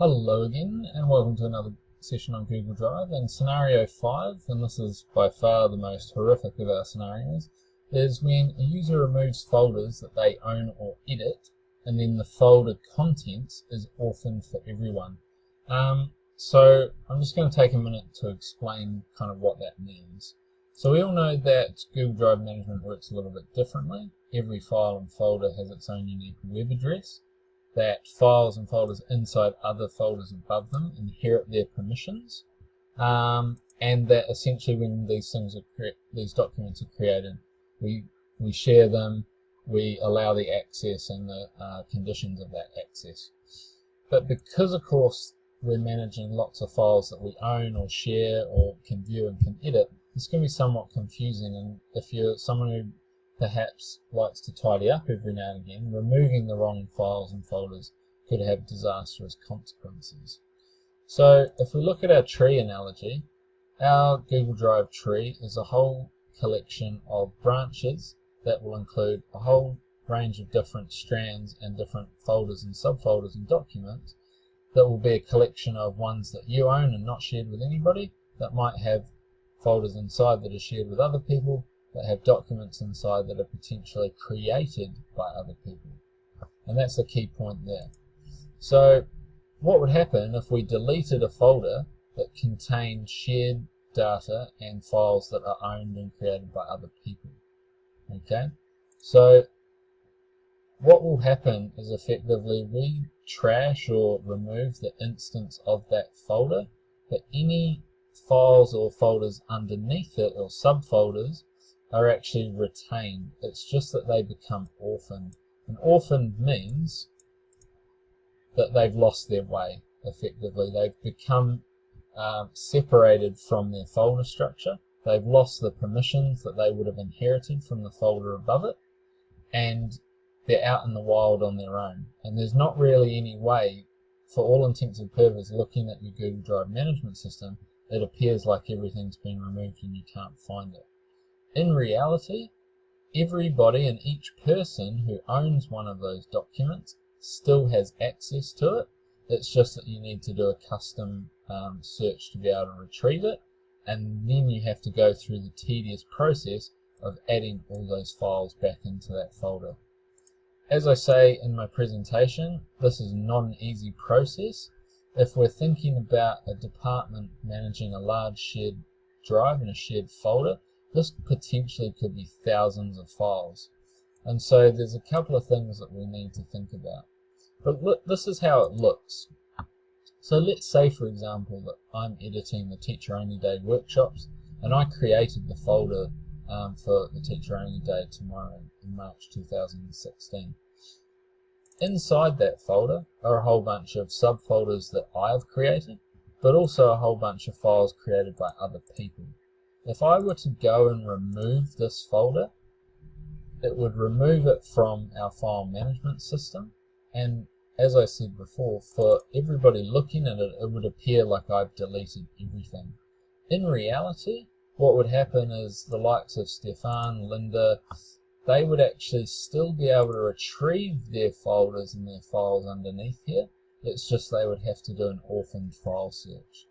Hello again, and welcome to another session on Google Drive. And scenario 5, and this is by far the most horrific of our scenarios, is when a user removes folders that they own or edit, and then the folder contents is orphaned for everyone. So I'm just going to take a minute to explain kind of what that means. So we all know that Google Drive management works a little bit differently. Every file and folder has its own unique web address, that files and folders inside other folders above them inherit their permissions, and that essentially when these documents are created, we share them, we allow the access and the conditions of that access. But because of course we're managing lots of files that we own or share or can view and can edit, it's going to be somewhat confusing, and if you're someone who perhaps likes to tidy up every now and again, removing the wrong files and folders could have disastrous consequences. So if we look at our tree analogy, our Google Drive tree is a whole collection of branches that will include a whole range of different strands and different folders and subfolders and documents that will be a collection of ones that you own and not shared with anybody, that might have folders inside that are shared with other people, that have documents inside that are potentially created by other people. And that's the key point there. So what would happen if we deleted a folder that contained shared data and files that are owned and created by other people? Okay, so what will happen is effectively we trash or remove the instance of that folder, but any files or folders underneath it or subfolders are actually retained. It's just that they become orphaned. And orphaned means that they've lost their way, effectively. They've become separated from their folder structure. They've lost the permissions that they would have inherited from the folder above it, and they're out in the wild on their own. And there's not really any way, for all intents and purposes, looking at your Google Drive management system, it appears like everything's been removed and you can't find it. In reality, everybody and each person who owns one of those documents still has access to it. It's just that you need to do a custom search to be able to retrieve it, and then you have to go through the tedious process of adding all those files back into that folder. As I say in my presentation, this is not an easy process. If we're thinking about a department managing a large shared drive in a shared folder, this potentially could be thousands of files. And so there's a couple of things that we need to think about. But look, this is how it looks. So let's say, for example, that I'm editing the Teacher Only Day workshops, and I created the folder for the Teacher Only Day tomorrow in March 2016. Inside that folder are a whole bunch of subfolders that I've created, but also a whole bunch of files created by other people. If I were to go and remove this folder, it would remove it from our file management system, and as I said before, for everybody looking at it, it would appear like I've deleted everything. In reality, what would happen is the likes of Stefan, Linda, they would actually still be able to retrieve their folders and their files underneath here. It's just they would have to do an orphaned file search.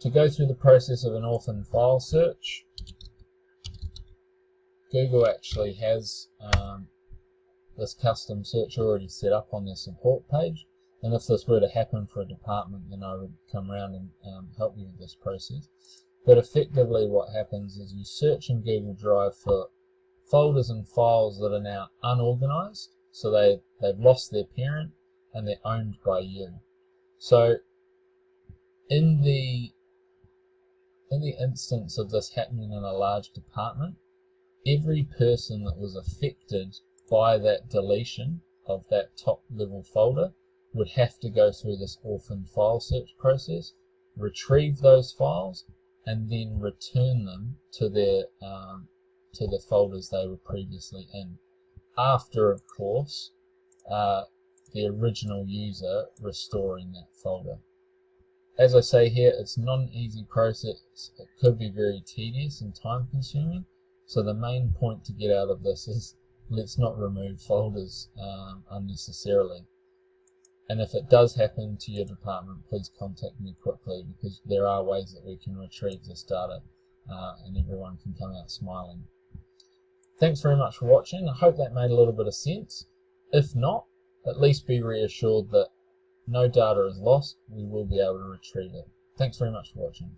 To go through the process of an orphaned file search, Google actually has this custom search already set up on their support page, and if this were to happen for a department, then I would come around and help you with this process. But effectively what happens is you search in Google Drive for folders and files that are now unorganized, so they've lost their parent and they're owned by you. So in the instance of this happening in a large department, every person that was affected by that deletion of that top level folder would have to go through this orphaned file search process, retrieve those files, and then return them to the folders they were previously in, after, of course, the original user restoring that folder. As I say here, it's not an easy process. It could be very tedious and time consuming. So the main point to get out of this is let's not remove folders unnecessarily. And if it does happen to your department, please contact me quickly, because there are ways that we can retrieve this data and everyone can come out smiling. Thanks very much for watching. I hope that made a little bit of sense. If not, at least be reassured that no data is lost. We will be able to retrieve it. Thanks very much for watching.